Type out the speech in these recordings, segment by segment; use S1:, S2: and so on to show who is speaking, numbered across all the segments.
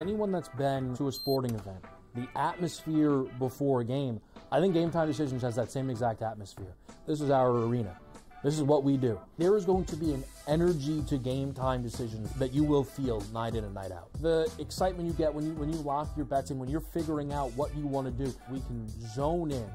S1: Anyone that's been to a sporting event, the atmosphere before a game, I think Game Time Decisions has that same exact atmosphere. This is our arena. This is what we do. There is going to be an energy to Game Time Decisions that you will feel night in and night out. The excitement you get when you lock your bets in, when you're figuring out what you want to do, we can zone in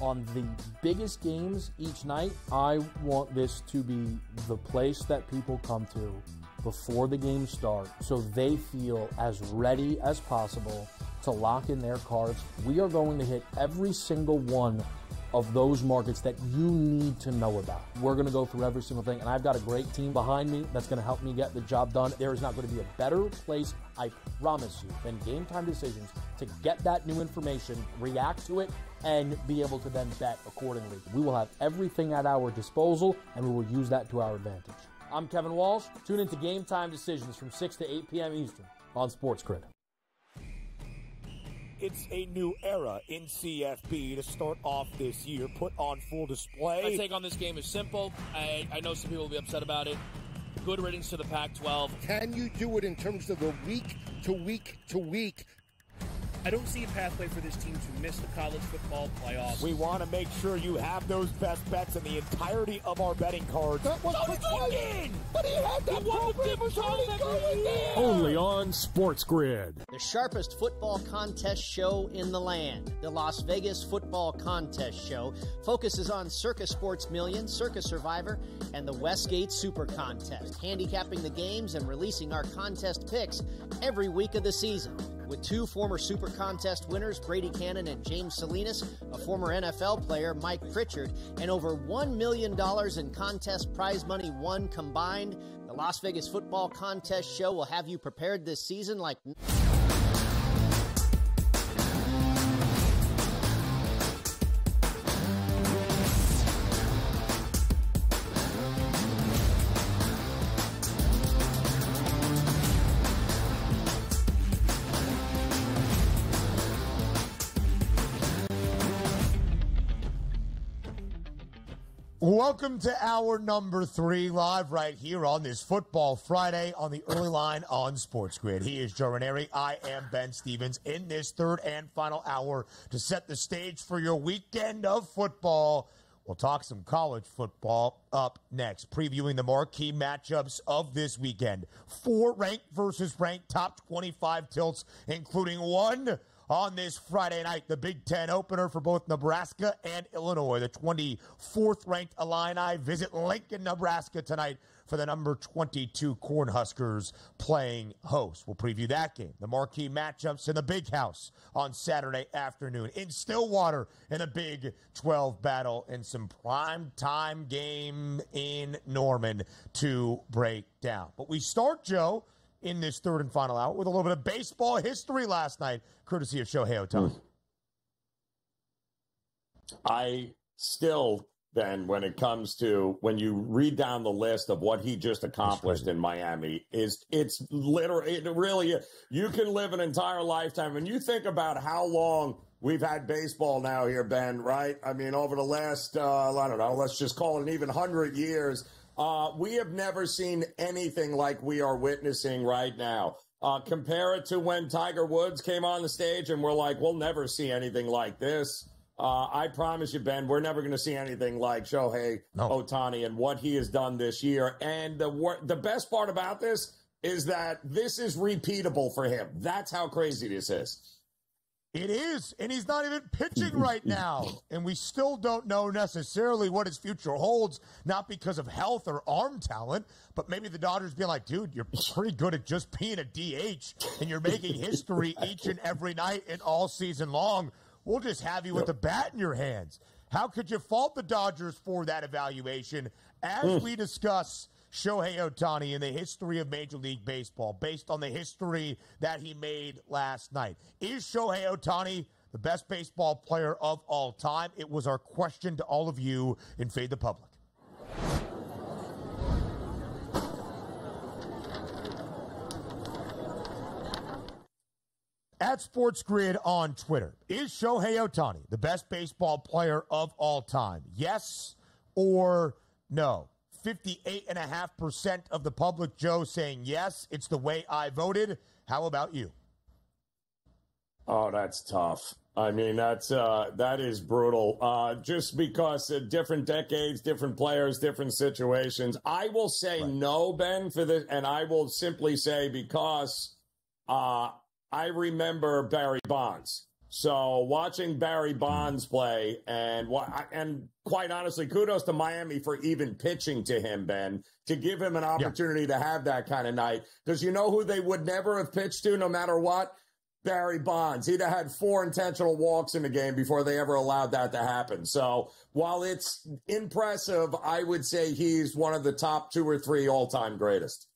S1: on the biggest games each night. I want this to be the place that people come to before the games start so they feel as ready as possible to lock in their cards. We are going to hit every single one of those markets that you need to know about. We're going to go through every single thing, and I've got a great team behind me that's going to help me get the job done. There is not going to be a better place, I promise you, than Game Time Decisions to get that new information, react to it, and be able to then bet accordingly. We will have everything at our disposal, and we will use that to our advantage. I'm Kevin Walsh. Tune into Game Time Decisions from 6 to 8 p.m. Eastern on SportsGrid.
S2: It's a new era in CFB to start off this year, put on full display.
S3: My take on this game is simple. I know some people will be upset about it. Good riddance to the Pac-12.
S4: Can you do it in terms of the week to week to week?
S5: I don't see a pathway for this team to miss the college football playoffs.
S2: We want to make sure you have those best bets in the entirety of our betting cards.
S4: That was
S2: in! But he had that
S6: Only on SportsGrid.
S7: The sharpest football contest show in the land. The Las Vegas Football Contest Show focuses on Circus Sports Million, Circus Survivor, and the Westgate Super Contest, handicapping the games and releasing our contest picks every week of the season. With two former Super Contest winners, Brady Cannon and James Salinas, a former NFL player, Mike Pritchard, and over $1 million in contest prize money won combined, the Las Vegas Football Contest Show will have you prepared this season like...
S8: Welcome to hour number 3, live right here on this Football Friday on the early line on SportsGrid. He is Joe Ranieri. I am Ben Stevens in this third and final hour to set the stage for your weekend of football. We'll talk some college football up next, previewing the marquee matchups of this weekend. 4 ranked versus ranked top 25 tilts, including one on this Friday night, the Big Ten opener for both Nebraska and Illinois. The 24th ranked Illini visit Lincoln, Nebraska tonight for the number 22 Cornhuskers playing host. We'll preview that game. The marquee matchups in the Big House on Saturday afternoon. In Stillwater in the Big 12 battle, and some prime time game in Norman to break down. But we start, Joe, in this third and final hour with a little bit of baseball history last night, courtesy of Shohei Ohtani.
S9: I still, Ben, when it comes to when you read down the list of what he just accomplished in Miami, it's literally, it really, you can live an entire lifetime. And you think about how long we've had baseball now here, Ben, right? I mean, over the last, I don't know, let's just call it an even 100 years. We have never seen anything like we are witnessing right now. Compare it to when Tiger Woods came on the stage and we're like, we'll never see anything like this. I promise you, Ben, we're never going to see anything like Shohei Ohtani and what he has done this year. And the best part about this is that this is repeatable for him. That's how crazy this is.
S8: It is, and he's not even pitching right now, and we still don't know necessarily what his future holds, not because of health or arm talent, but maybe the Dodgers being like, dude, you're pretty good at just being a DH, and you're making history each and every night and all season long. We'll just have you with the bat in your hands. How could you fault the Dodgers for that evaluation? As we discuss Shohei Ohtani in the history of Major League Baseball, based on the history that he made last night. Is Shohei Ohtani the best baseball player of all time? It was our question to all of you in Fade the Public. At SportsGrid on Twitter, is Shohei Ohtani the best baseball player of all time? Yes or no? 58.5% of the public, Joe, saying yes. It's the way I voted. How about you?
S9: Oh, that's tough. I mean, that is brutal. Just because different decades, different players, different situations. I will say no, Ben, for this, and I will simply say because I remember Barry Bonds. So watching Barry Bonds play, and quite honestly, kudos to Miami for even pitching to him, Ben, to give him an opportunity to have that kind of night. Because you know who they would never have pitched to, no matter what? Barry Bonds. He'd have had 4 intentional walks in the game before they ever allowed that to happen. So while it's impressive, I would say he's one of the top 2 or 3 all-time greatest.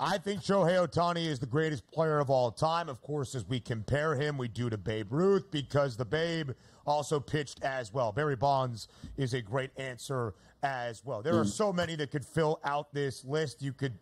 S8: I think Shohei Ohtani is the greatest player of all time. Of course, as we compare him, we do to Babe Ruth because the Babe also pitched as well. Barry Bonds is a great answer as well. There are so many that could fill out this list. You could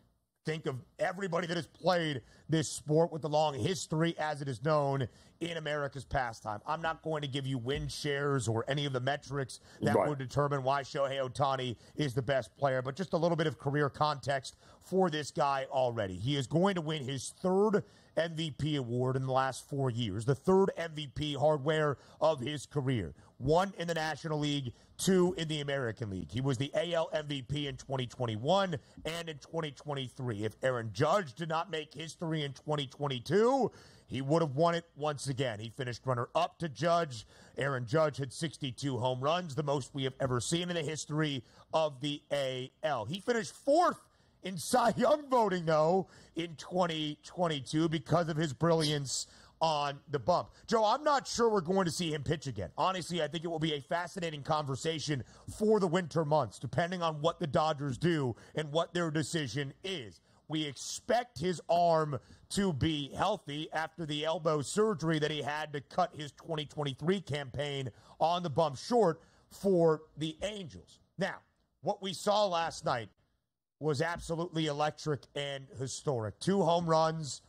S8: think of everybody that has played this sport with the long history as it is known in America's pastime. I'm not going to give you win shares or any of the metrics that would determine why Shohei Ohtani is the best player, but just a little bit of career context for this guy already. He is going to win his 3rd MVP award in the last 4 years, the 3rd MVP hardware of his career. 1 in the National League, 2 in the American League. He was the AL MVP in 2021 and in 2023. If Aaron Judge did not make history in 2022, he would have won it once again. He finished runner-up to Judge. Aaron Judge had 62 home runs, the most we have ever seen in the history of the AL. He finished 4th in Cy Young voting, though, in 2022 because of his brilliance on the bump. Joe, I'm not sure we're going to see him pitch again. Honestly, I think it will be a fascinating conversation for the winter months, depending on what the Dodgers do and what their decision is. We expect his arm to be healthy after the elbow surgery that he had to cut his 2023 campaign on the bump short for the Angels. Now, what we saw last night was absolutely electric and historic. 3 home runs,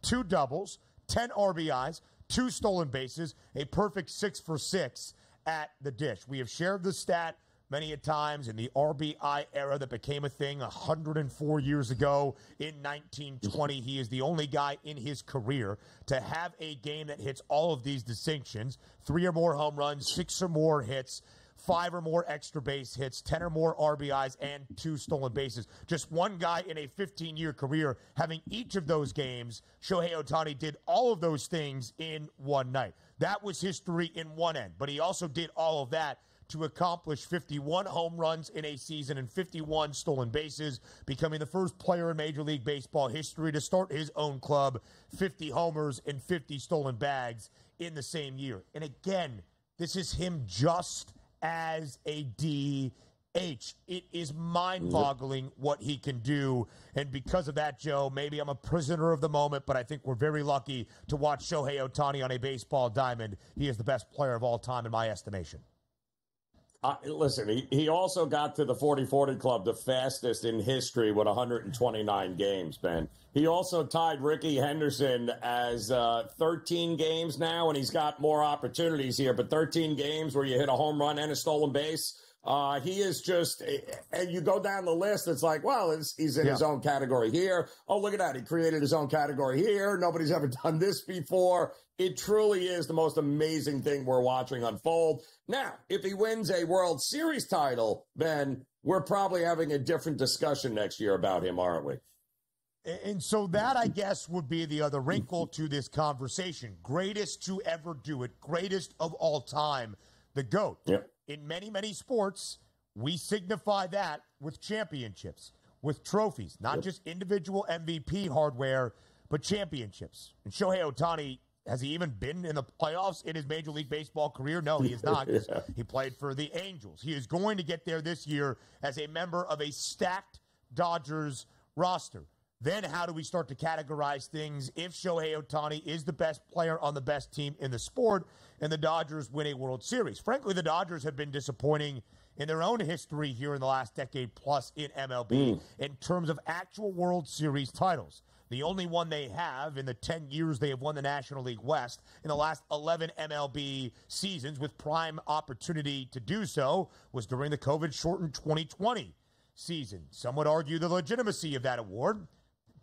S8: 2 doubles, 10 RBIs, 2 stolen bases, a perfect 6 for 6 at the dish. We have shared the stat many a times in the RBI era that became a thing 104 years ago in 1920. He is the only guy in his career to have a game that hits all of these distinctions: 3 or more home runs, 6 or more hits, 5 or more extra base hits, 10 or more RBIs, and 2 stolen bases. Just one guy in a 15-year career having each of those games. Shohei Ohtani did all of those things in one night. That was history in one end, but he also did all of that to accomplish 51 home runs in a season and 51 stolen bases, becoming the first player in Major League Baseball history to start his own club, 50 homers and 50 stolen bags in the same year. And again, this is him just as a DH. It is mind-boggling what he can do. And because of that, Joe, maybe I'm a prisoner of the moment, but I think we're very lucky to watch Shohei Ohtani on a baseball diamond. He is the best player of all time in my estimation.
S9: Listen, he also got to the 40-40 club the fastest in history with 129 games, Ben. He also tied Ricky Henderson as 13 games now, and he's got more opportunities here, but 13 games where you hit a home run and a stolen base. He is just, and you go down the list, it's like, well, he's in his own category here. Oh, look at that. He created his own category here. Nobody's ever done this before. It truly is the most amazing thing we're watching unfold. Now, if he wins a World Series title, then we're probably having a different discussion next year about him, aren't we?
S8: And so that, I guess, would be the other wrinkle to this conversation. Greatest to ever do it, greatest of all time, the GOAT.
S9: Yep.
S8: In many, many sports, we signify that with championships, with trophies, not just individual MVP hardware, but championships. And Shohei Ohtani, has he even been in the playoffs in his Major League Baseball career? No, he is not. He played for the Angels. He is going to get there this year as a member of a stacked Dodgers roster. Then how do we start to categorize things if Shohei Ohtani is the best player on the best team in the sport and the Dodgers win a World Series? Frankly, the Dodgers have been disappointing in their own history here in the last decade plus in MLB in terms of actual World Series titles. The only one they have in the 10 years they have won the National League West in the last 11 MLB seasons with prime opportunity to do so was during the COVID-shortened 2020 season. Some would argue the legitimacy of that award.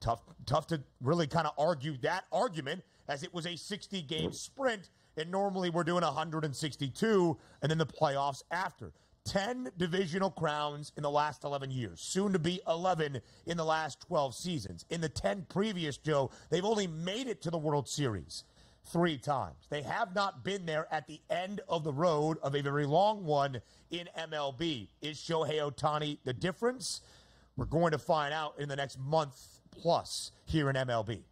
S8: Tough to really kind of argue that argument, as it was a 60-game sprint, and normally we're doing 162 and then the playoffs after. 10 divisional crowns in the last 11 years, soon to be 11 in the last 12 seasons. In the 10 previous, Joe, they've only made it to the World Series 3 times. They have not been there at the end of the road of a very long one in MLB. Is Shohei Ohtani the difference? We're going to find out in the next month plus here in MLB.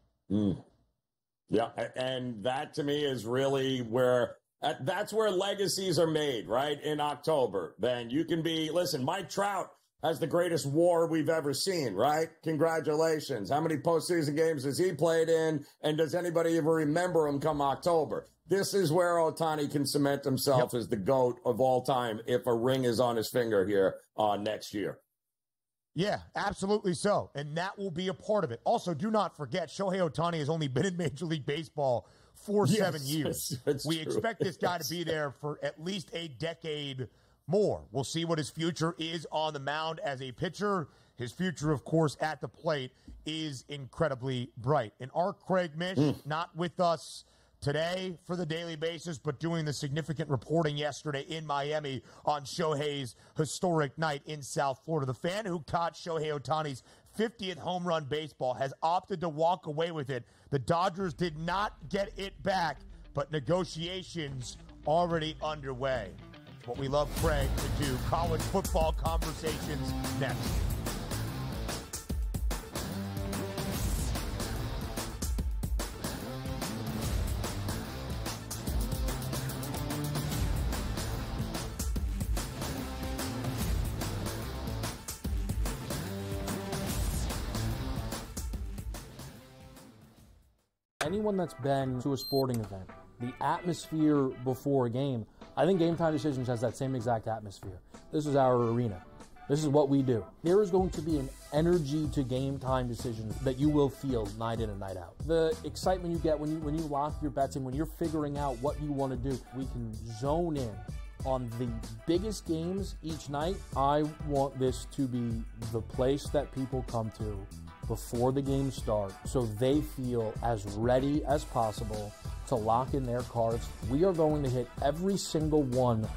S9: Yeah, and that to me is really where that's where legacies are made, right? In October. Then you can be, listen, Mike Trout has the greatest WAR we've ever seen, right? Congratulations. How many postseason games has he played in? And does anybody even remember him come October? This is where Ohtani can cement himself as the GOAT of all time if a ring is on his finger here next year.
S8: Yeah, absolutely so. And that will be a part of it. Also, do not forget, Shohei Ohtani has only been in Major League Baseball for 7 years. We expect this guy to be there for at least a decade more. We'll see what his future is on the mound as a pitcher. His future, of course, at the plate is incredibly bright. And our Craig Mish, not with us today for the daily basis, but doing the significant reporting yesterday in Miami on Shohei's historic night in South Florida. The fan who caught Shohei Ohtani's 50th home run baseball has opted to walk away with it. The Dodgers did not get it back, but negotiations already underway. It's what we love Craig to do. College football conversations next.
S1: Anyone that's been to a sporting event, the atmosphere before a game, I think Game Time Decisions has that same exact atmosphere. This is our arena. This is what we do. There is going to be an energy to Game Time Decisions that you will feel night in and night out. The excitement you get when you lock your bets in, when you're figuring out what you want to do, we can zone in on the biggest games each night. I want this to be the place that people come to before the games start so they feel as ready as possible to lock in their cards. We are going to hit every single one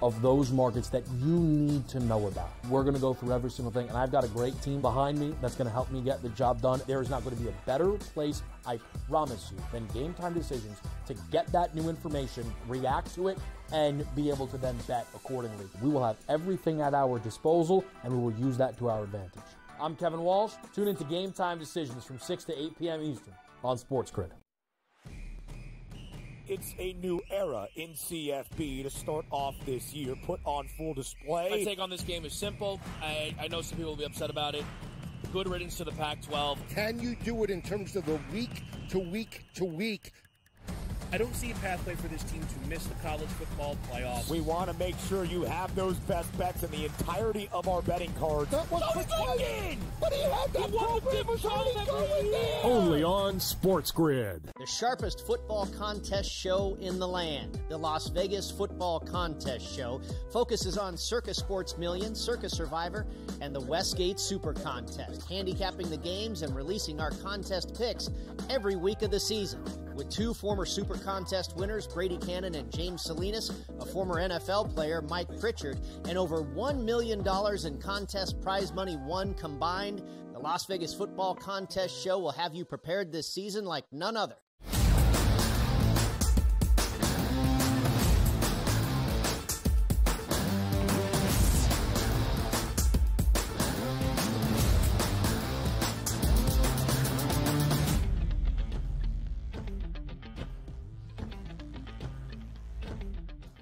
S1: of those markets that you need to know about. We're going to go through every single thing, and I've got a great team behind me that's going to help me get the job done. There is not going to be a better place, I promise you, than Game Time Decisions to get that new information, react to it, and be able to then bet accordingly. We will have everything at our disposal, and we will use that to our advantage. I'm Kevin Walsh. Tune into Game Time Decisions from 6 to 8 p.m. Eastern on SportsGrid.
S2: It's a new era in CFB to start off this year, put on full display.
S3: My take on this game is simple. I know some people will be upset about it. Good riddance to the Pac-12.
S4: Can you do it in terms of the week-to-week?
S5: I don't see a pathway for this team to miss the college football playoffs.
S2: We want to make sure you have those best bets in the entirety of our betting cards.
S4: That was but he had that
S6: Only on SportsGrid.
S7: The sharpest football contest show in the land, the Las Vegas Football Contest Show, focuses on Circa Sports Million, Circa Survivor, and the Westgate Super Contest, handicapping the games and releasing our contest picks every week of the season. With 2 former Super Contest winners, Brady Cannon and James Salinas, a former NFL player, Mike Pritchard, and over $1 million in contest prize money won combined, the Las Vegas Football Contest Show will have you prepared this season like none other.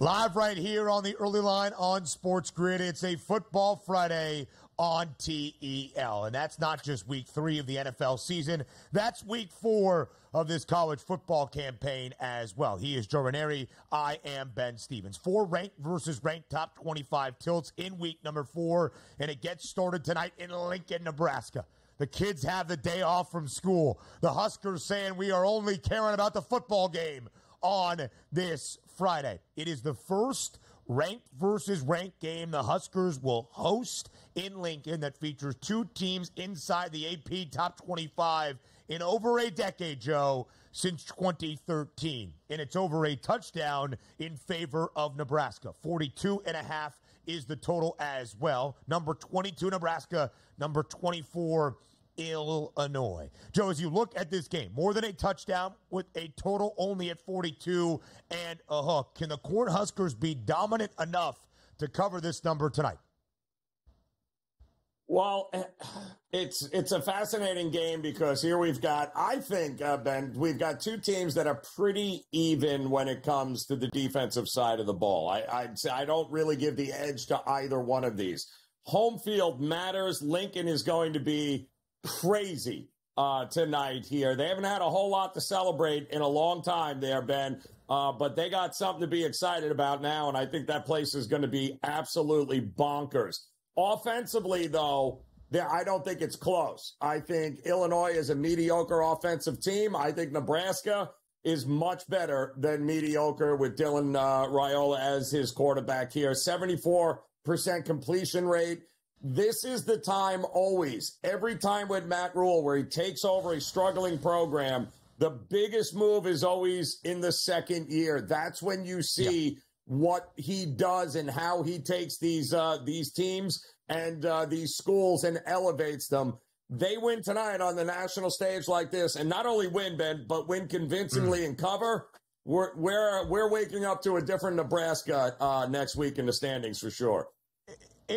S8: Live right here on the early line on SportsGrid. It's a Football Friday on TEL. And that's not just week 3 of the NFL season. That's week 4 of this college football campaign as well. He is Joe Ranieri. I am Ben Stevens. 4 ranked versus ranked top 25 tilts in week number 4. And it gets started tonight in Lincoln, Nebraska. The kids have the day off from school. The Huskers saying we are only caring about the football game on this Friday. It is the first ranked versus ranked game the Huskers will host in Lincoln that features two teams inside the AP top 25 in over a decade, Joe, since 2013. And it's over a touchdown in favor of Nebraska. 42.5 is the total as well. Number 22, Nebraska. Number 24, Illinois. Joe, as you look at this game, more than a touchdown with a total only at 42 and a hook. Can the Cornhuskers be dominant enough to cover this number tonight?
S9: Well, it's a fascinating game because here we've got, I think, Ben, we've got two teams that are pretty even when it comes to the defensive side of the ball. I don't really give the edge to either one of these. Home field matters. Lincoln is going to be crazy tonight here. They haven't had a whole lot to celebrate in a long time there, Ben, but they got something to be excited about now, and I think that place is going to be absolutely bonkers. Offensively, though, I don't think it's close. I think Illinois is a mediocre offensive team. I think Nebraska is much better than mediocre with Dylan Raiola as his quarterback here. 74% completion rate. This is the time always, every time with Matt Rule, where he takes over a struggling program, the biggest move is always in the second year. That's when you see what he does and how he takes these teams and these schools and elevates them. They win tonight on the national stage like this, and not only win, Ben, but win convincingly and cover. We're waking up to a different Nebraska next week in the standings for sure.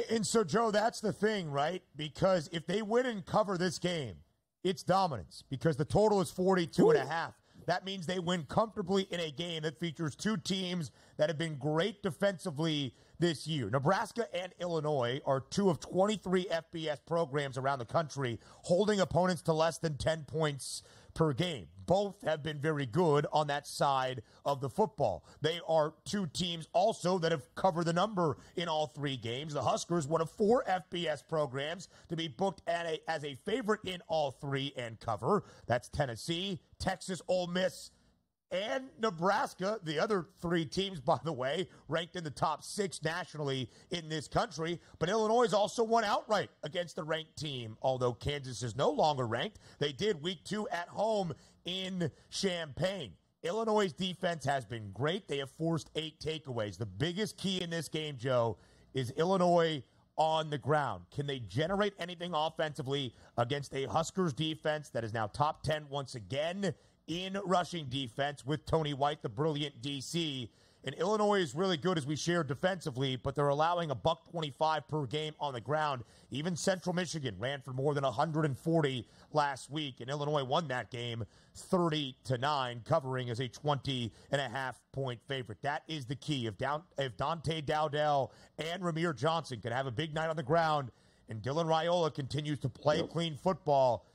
S8: And so, Joe, that's the thing, right? Because if they win and cover this game, it's dominance because the total is 42.5. That means they win comfortably in a game that features two teams that have been great defensively this year. Nebraska and Illinois are two of 23 FBS programs around the country holding opponents to less than 10 points per game. Both have been very good on that side of the football. They are two teams also that have covered the number in all three games. The Huskers, one of four FBS programs to be booked as a favorite in all three and cover. That's Tennessee, Texas, Ole Miss, and Nebraska. The other three teams, by the way, ranked in the top 6 nationally in this country. But Illinois also won outright against the ranked team, although Kansas is no longer ranked. They did week 2 at home in Champaign. Illinois' defense has been great. They have forced 8 takeaways. The biggest key in this game, Joe, is Illinois on the ground. Can they generate anything offensively against a Huskers defense that is now top 10 once again in rushing defense with Tony White, the brilliant DC? And Illinois is really good, as we shared, defensively, but they're allowing $125 per game on the ground. Even Central Michigan ran for more than 140 last week, and Illinois won that game 30-9, covering as a 20.5-point favorite. That is the key. If Dante Dowdell and Ramir Johnson can have a big night on the ground, and Dylan Raiola continues to play clean football,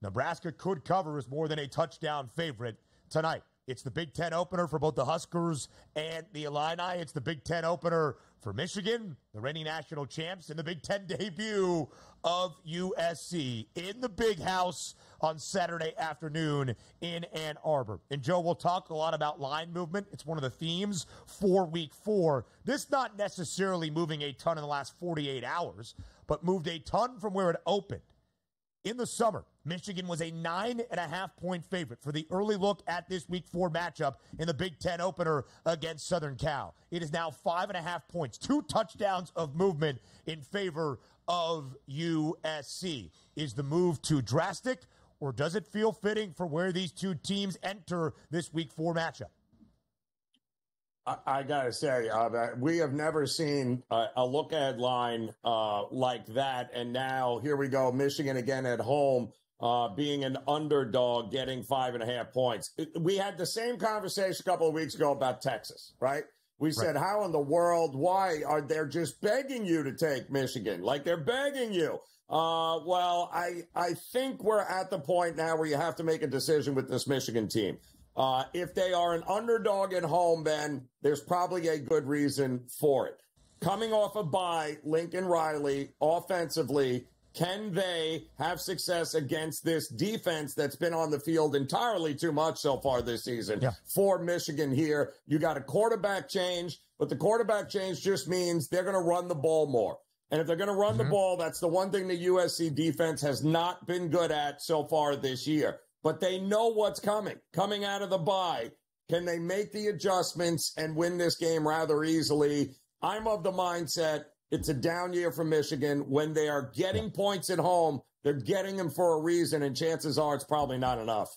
S8: Nebraska could cover as more than a touchdown favorite tonight. It's the Big Ten opener for both the Huskers and the Illini. It's the Big Ten opener for Michigan, the reigning national champs, and the Big Ten debut of USC in the Big House on Saturday afternoon in Ann Arbor. And, Joe, we'll talk a lot about line movement. It's one of the themes for Week 4. This not necessarily moving a ton in the last 48 hours, but moved a ton from where it opened. In the summer, Michigan was a 9.5-point favorite for the early look at this Week 4 matchup in the Big Ten opener against Southern Cal. It is now 5.5 points, 2 touchdowns of movement in favor of USC. Is the move too drastic, or does it feel fitting for where these two teams enter this Week 4 matchup?
S9: I got to say, we have never seen a look-ahead line like that. And now here we go, Michigan again at home, being an underdog, getting 5.5 points. We had the same conversation a couple of weeks ago about Texas, right? We said, how in the world, why are they just begging you to take Michigan? Like they're begging you. Well, I think we're at the point now where you have to make a decision with this Michigan team. If they are an underdog at home, then there's probably a good reason for it. Coming off a bye, Lincoln Riley offensively Can they have success against this defense that's been on the field entirely too much so far this season for Michigan here? You got a quarterback change, but the quarterback change just means they're going to run the ball more. And if they're going to run the ball, that's the one thing the USC defense has not been good at so far this year. But they know what's coming out of the bye. Can they make the adjustments and win this game rather easily? I'm of the mindset it's a down year for Michigan. When they are getting points at home, they're getting them for a reason, and chances are it's probably not enough.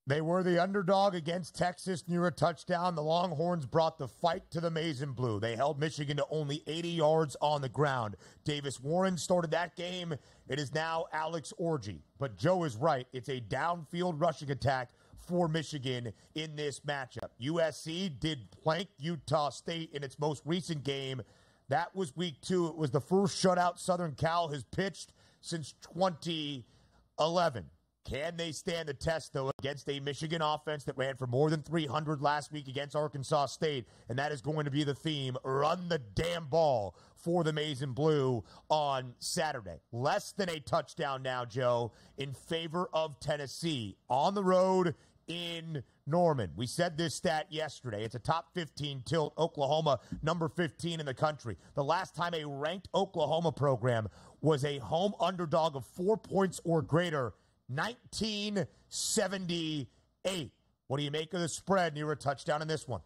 S8: They were the underdog against Texas near a touchdown. The Longhorns brought the fight to the Maize and Blue. They held Michigan to only 80 yards on the ground. Davis Warren started that game. It is now Alex Orji. But Joe is right. It's a downfield rushing attack for Michigan in this matchup. USC did plank Utah State in its most recent game. That was week 2. It was the first shutout Southern Cal has pitched since 2011. Can they stand the test, though, against a Michigan offense that ran for more than 300 last week against Arkansas State? And that is going to be the theme. Run the damn ball for the Maize and Blue on Saturday. Less than a touchdown now, Joe, in favor of Tennessee on the road in Norman. We said this stat yesterday. It's a top 15 tilt. Oklahoma, number 15 in the country. The last time a ranked Oklahoma program was a home underdog of 4 points or greater, 1978. What do you make of the spread near a touchdown in this one?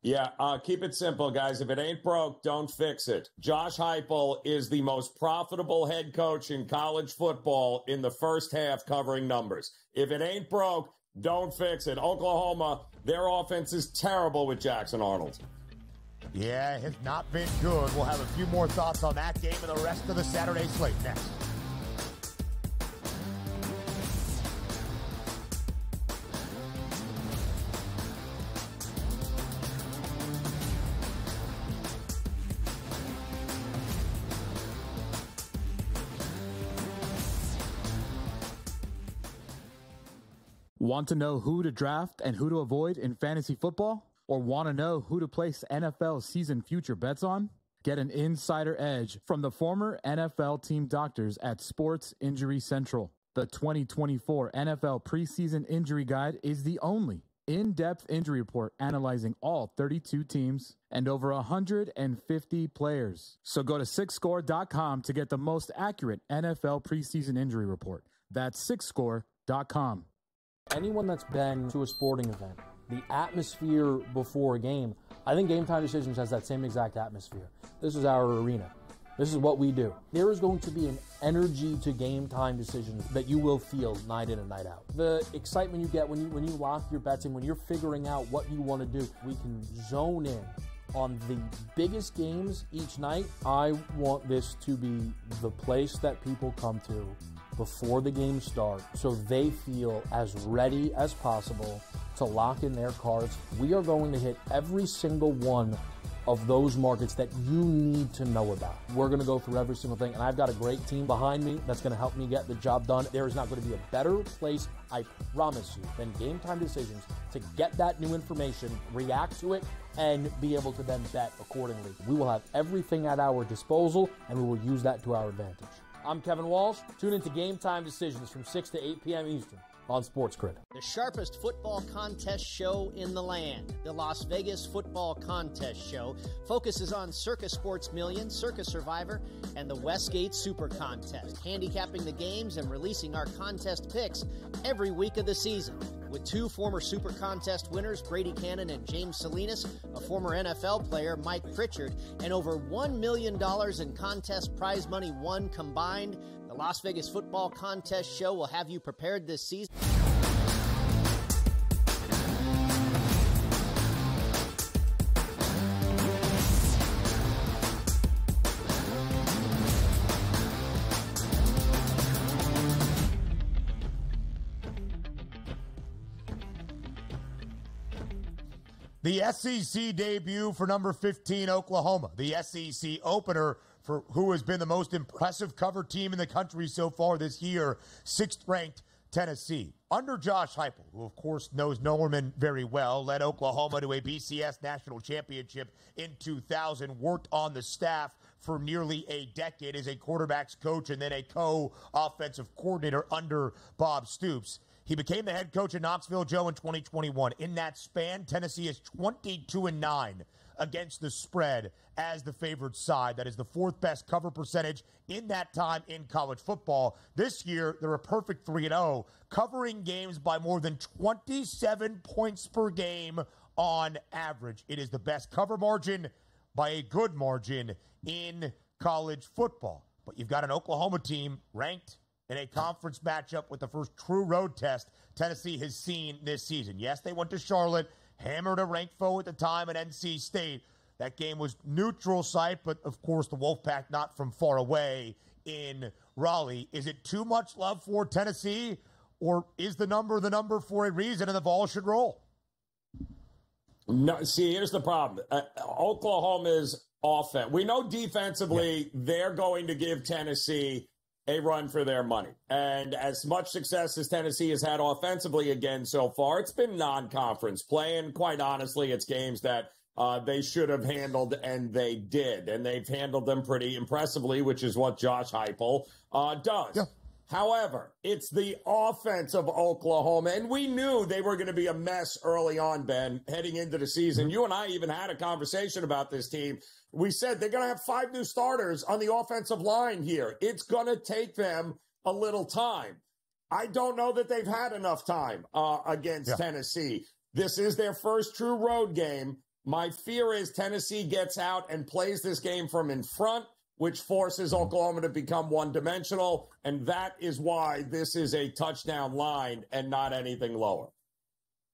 S9: Yeah, keep it simple, guys. If it ain't broke, don't fix it. Josh Heupel is the most profitable head coach in college football in the first half covering numbers. If it ain't broke, don't fix it. Oklahoma, their offense is terrible with Jackson Arnold.
S8: Yeah, it has not been good. We'll have a few more thoughts on that game and the rest of the Saturday slate next.
S10: Want to know who to draft and who to avoid in fantasy football? Or want to know who to place NFL season future bets on? Get an insider edge from the former NFL team doctors at Sports Injury Central. The 2024 NFL preseason injury guide is the only in-depth injury report analyzing all 32 teams and over 150 players. So go to sixscore.com to get the most accurate NFL preseason injury report. That's sixscore.com.
S1: Anyone that's been to a sporting event, the atmosphere before a game, I think Game Time Decisions has that same exact atmosphere. This is our arena. This is what we do. There is going to be an energy to Game Time Decisions that you will feel night in and night out. The excitement you get when you lock your bets in, when you're figuring out what you want to do, we can zone in on the biggest games each night. I want this to be the place that people come to before the game starts so they feel as ready as possible to lock in their cards. We are going to hit every single one of those markets that you need to know about. We're going to go through every single thing, and I've got a great team behind me that's going to help me get the job done. There is not going to be a better place, I promise you, than Game Time Decisions to get that new information, react to it, and be able to then bet accordingly. We will have everything at our disposal, and we will use that to our advantage. I'm Kevin Walsh. Tune into Game Time Decisions from 6 to 8 p.m. Eastern on SportsGrid.
S7: The sharpest football contest show in the land, the Las Vegas Football Contest Show, focuses on Circus Sports Million, Circus Survivor, and the Westgate Super Contest, handicapping the games and releasing our contest picks every week of the season. With 2 former Super Contest winners, Brady Cannon and James Salinas, a former NFL player, Mike Pritchard, and over $1 million in contest prize money won combined, the Las Vegas Football Contest Show will have you prepared this season.
S8: The SEC debut for number 15, Oklahoma. The SEC opener for who has been the most impressive cover team in the country so far this year, 6th-ranked Tennessee. Under Josh Heupel, who of course knows Norman very well, led Oklahoma to a BCS national championship in 2000, worked on the staff for nearly a decade as a quarterbacks coach and then a co-offensive coordinator under Bob Stoops. He became the head coach in Knoxville, Joe, in 2021. In that span, Tennessee is 22-9 against the spread as the favored side. That is the fourth best cover percentage in that time in college football. This year, they're a perfect 3-0, covering games by more than 27 points per game on average. It is the best cover margin by a good margin in college football. But you've got an Oklahoma team ranked in a conference matchup with the first true road test Tennessee has seen this season. Yes, they went to Charlotte, hammered a ranked foe at the time at NC State. That game was neutral site, but of course the Wolfpack not from far away in Raleigh. Is it too much love for Tennessee, or is the number for a reason and the ball should roll?
S9: No, see, here's the problem. Oklahoma's offense. We know defensively they're going to give Tennessee a run for their money. And as much success as Tennessee has had offensively again so far, it's been non-conference play. And quite honestly, it's games that they should have handled, and they did. And they've handled them pretty impressively, which is what Josh Heupel does. Yeah. However, it's the offense of Oklahoma, and we knew they were going to be a mess early on, Ben, heading into the season. You and I even had a conversation about this team. We said they're going to have 5 new starters on the offensive line here. It's going to take them a little time. I don't know that they've had enough time against Tennessee. This is their first true road game. My fear is Tennessee gets out and plays this game from in front, which forces Oklahoma to become one-dimensional, and that is why this is a touchdown line and not anything lower.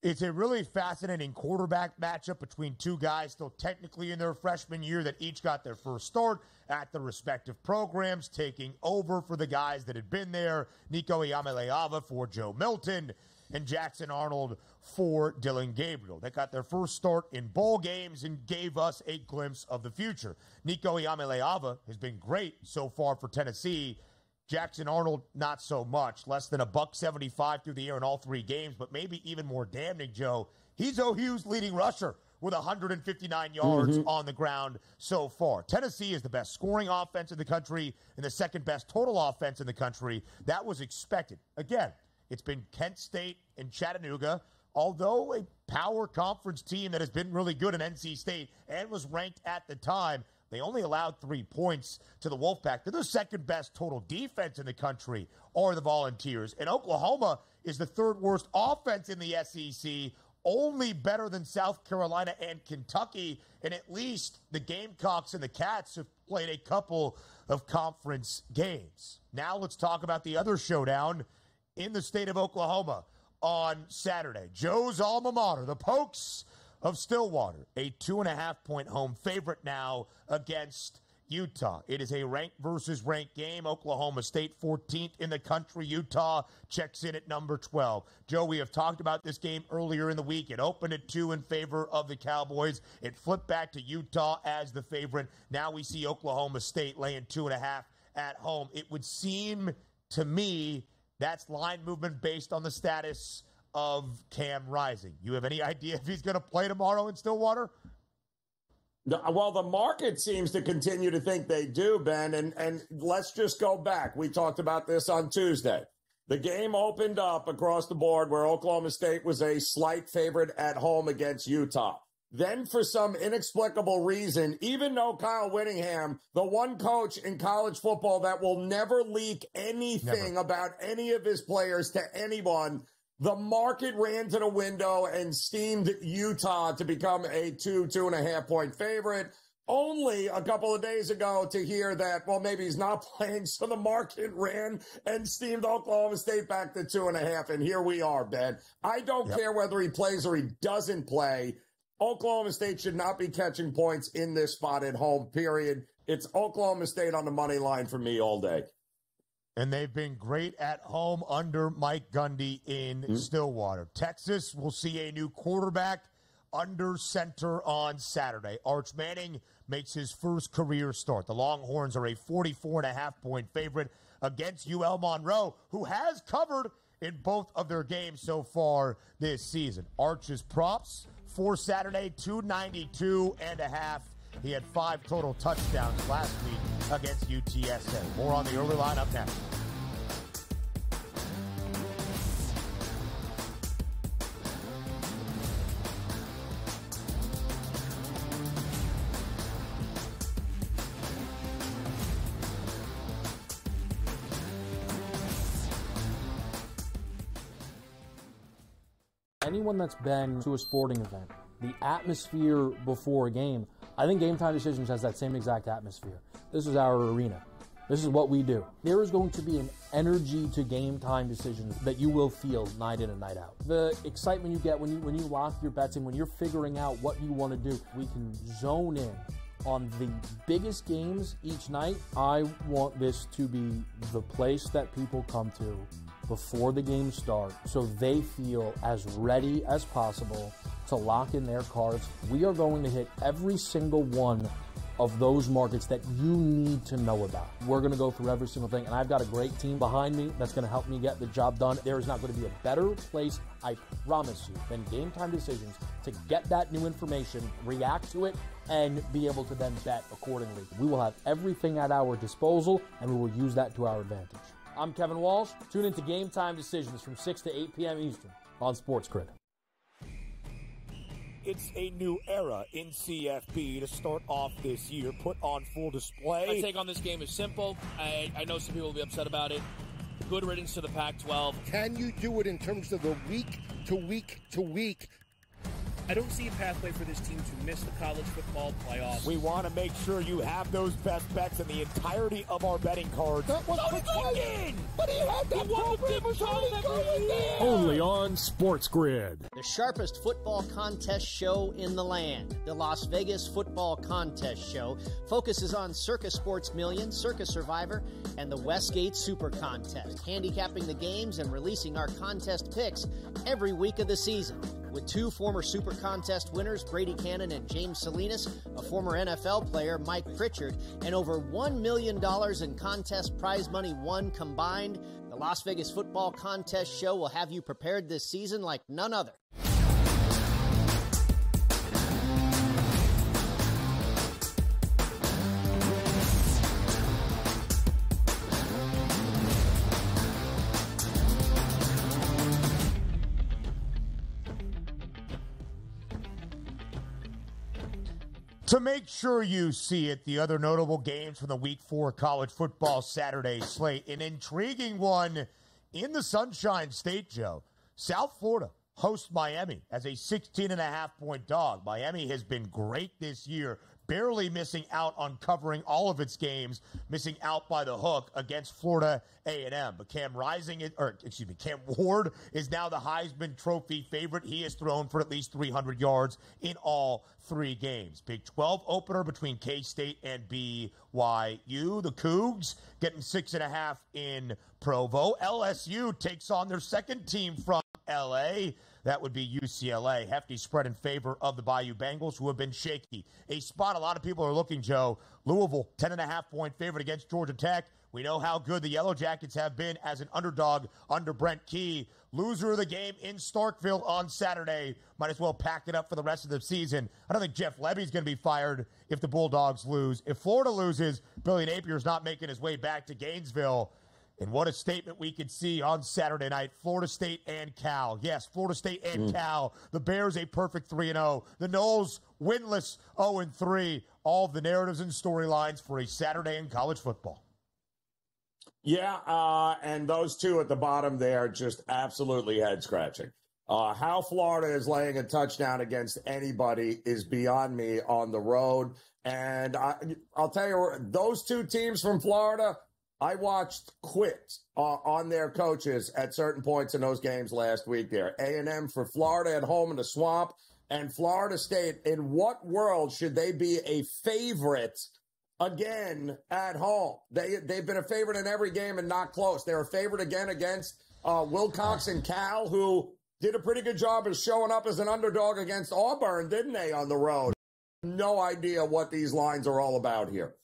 S8: It's a really fascinating quarterback matchup between two guys still technically in their freshman year that each got their first start at the respective programs, taking over for the guys that had been there. Nico Iamaleava for Joe Milton and Jackson Arnold for Dylan Gabriel. They got their first start in bowl games and gave us a glimpse of the future. Nico Iamaleava has been great so far for Tennessee. Jackson Arnold, not so much. Less than $175 through the air in all 3 games, but maybe even more damning, Joe. He's OU's leading rusher with 159 yards on the ground so far. Tennessee is the best scoring offense in the country and the second best total offense in the country. That was expected. Again, it's been Kent State and Chattanooga, although a power conference team that has been really good in NC State and was ranked at the time. They only allowed 3 points to the Wolfpack. They're the second best total defense in the country, are the Volunteers. And Oklahoma is the third worst offense in the SEC, only better than South Carolina and Kentucky. And at least the Gamecocks and the Cats have played a couple of conference games. Now let's talk about the other showdown in the state of Oklahoma on Saturday. Joe's alma mater, the Pokes of Stillwater, a 2.5-point home favorite now against Utah. It is a ranked versus ranked game. Oklahoma State 14th in the country. Utah checks in at number 12. Joe, we have talked about this game earlier in the week. It opened at 2 in favor of the Cowboys. It flipped back to Utah as the favorite. Now we see Oklahoma State laying 2.5 at home. It would seem to me that's line movement based on the status of Cam Rising. You have any idea if he's going to play tomorrow in Stillwater?
S9: Well, the market seems to continue to think they do, Ben, and let's just go back. We talked about this on Tuesday. The game opened up across the board where Oklahoma State was a slight favorite at home against Utah. Then, for some inexplicable reason, even though Kyle Whittingham, the one coach in college football that will never leak anything about any of his players to anyone, the market ran to the window and steamed Utah to become a 2.5-point favorite. Only a couple of days ago to hear that, well, maybe he's not playing, so the market ran and steamed Oklahoma State back to 2.5, and here we are, Ben. I don't care whether he plays or he doesn't play. Oklahoma State should not be catching points in this spot at home, period. It's Oklahoma State on the money line for me all day.
S8: And they've been great at home under Mike Gundy in Stillwater. Texas will see a new quarterback under center on Saturday. Arch Manning makes his first career start. The Longhorns are a 44.5-point favorite against UL Monroe, who has covered in both of their games so far this season. Arch's props for Saturday, 292.5 He had 5 total touchdowns last week against UTSA. More on the early line up next.
S1: Anyone that's been to a sporting event, the atmosphere before a game, I think Game Time Decisions has that same exact atmosphere. This is our arena. This is what we do. There is going to be an energy to Game Time Decisions that you will feel night in and night out. The excitement you get when you lock your bets in, when you're figuring out what you want to do, we can zone in on the biggest games each night. I want this to be the place that people come to before the games start so they feel as ready as possible to lock in their cards. We are going to hit every single one of those markets that you need to know about. We're going to go through every single thing, and I've got a great team behind me that's going to help me get the job done. There is not going to be a better place, I promise you, than Game Time Decisions to get that new information, react to it, and be able to then bet accordingly. We will have everything at our disposal, and we will use that to our advantage. I'm Kevin Walsh. Tune into Game Time Decisions from 6 to 8 p.m. Eastern on SportsGrid.
S2: It's a new era in CFB to start off this year. Put on full display.
S3: My take on this game is simple. I know some people will be upset about it. Good riddance to the Pac-12.
S4: Can you do it in terms of the week to week to week?
S5: I don't see a pathway for this team to miss the college football playoffs.
S2: We want to make sure you have those best bets in the entirety of our betting cards.
S4: That was
S2: again! But he had that
S6: Only on SportsGrid.
S7: The sharpest football contest show in the land, the Las Vegas Football Contest Show, focuses on Circa Sports Million, Circa Survivor, and the Westgate Super Contest, handicapping the games and releasing our contest picks every week of the season. With 2 former Super Contest winners, Brady Cannon and James Salinas, a former NFL player, Mike Pritchard, and over $1 million in contest prize money won combined, the Las Vegas Football Contest Show will have you prepared this season like none other.
S8: To make sure you see it, the other notable games from the Week 4 college football Saturday slate. An intriguing one in the Sunshine State, Joe. South Florida hosts Miami as a 16.5-point dog. Miami has been great this year, barely missing out on covering all of its games, missing out by the hook against Florida A&M. But Cam Ward is now the Heisman Trophy favorite. He has thrown for at least 300 yards in all 3 games. Big 12 opener between K-State and BYU. The Cougs getting 6.5 in Provo. LSU takes on their second team from L.A., that would be UCLA. Hefty spread in favor of the Bayou Bengals, who have been shaky. A spot a lot of people are looking, Joe. Louisville, 10.5-point favorite against Georgia Tech. We know how good the Yellow Jackets have been as an underdog under Brent Key. Loser of the game in Starkville on Saturday. Might as well pack it up for the rest of the season. I don't think Jeff Levy's going to be fired if the Bulldogs lose. If Florida loses, Billy Napier's not making his way back to Gainesville. And what a statement we could see on Saturday night. Florida State and Cal. Yes, Florida State and Cal. The Bears a perfect 3-0. The Noles winless 0-3. All of the narratives and storylines for a Saturday in college football.
S9: Yeah, and those two at the bottom there just absolutely head-scratching. How Florida is laying a touchdown against anybody is beyond me on the road. And I'll tell you, those 2 teams from Florida, I watched quit on their coaches at certain points in those games last week there. A&M for Florida at home in the Swamp, and Florida State. In what world should they be a favorite again at home? They've been a favorite in every game and not close. They're a favorite again against Wilcox and Cal, who did a pretty good job of showing up as an underdog against Auburn, didn't they, on the road? No idea what these lines are all about here.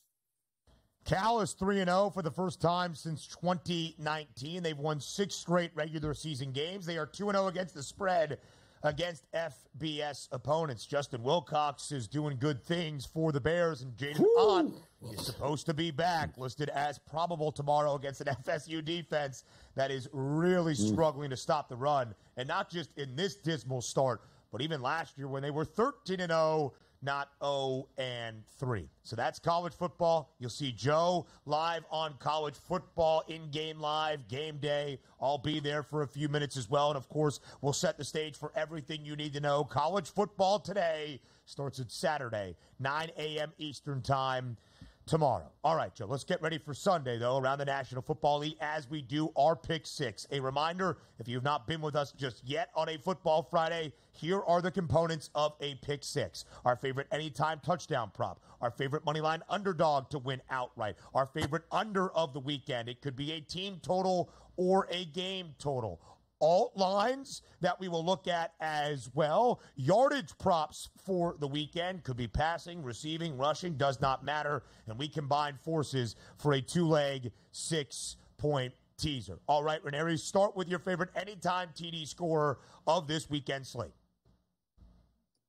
S8: Cal is 3-0 for the first time since 2019. They've won 6 straight regular season games. They are 2-0 against the spread against FBS opponents. Justin Wilcox is doing good things for the Bears, and Jaden Ott is supposed to be back, listed as probable tomorrow against an FSU defense that is really struggling to stop the run. And not just in this dismal start, but even last year when they were 13-0, not 0-3. So that's college football. You'll see Joe live on college football, in-game live, game day. I'll be there for a few minutes as well. And, of course, we'll set the stage for everything you need to know. College football today starts at Saturday, 9 a.m. Eastern time tomorrow. All right, Joe, let's get ready for Sunday, though, around the National Football League as we do our Pick Six. A reminder, if you have not been with us just yet on a Football Friday, here are the components of a Pick Six. Our favorite anytime touchdown prop, our favorite moneyline underdog to win outright, our favorite under of the weekend. It could be a team total or a game total. Alt lines that we will look at as well. Yardage props for the weekend. Could be passing, receiving, rushing. Does not matter. And we combine forces for a two-leg 6-point teaser. All right, Ranieri, start with your favorite anytime TD scorer of this weekend slate.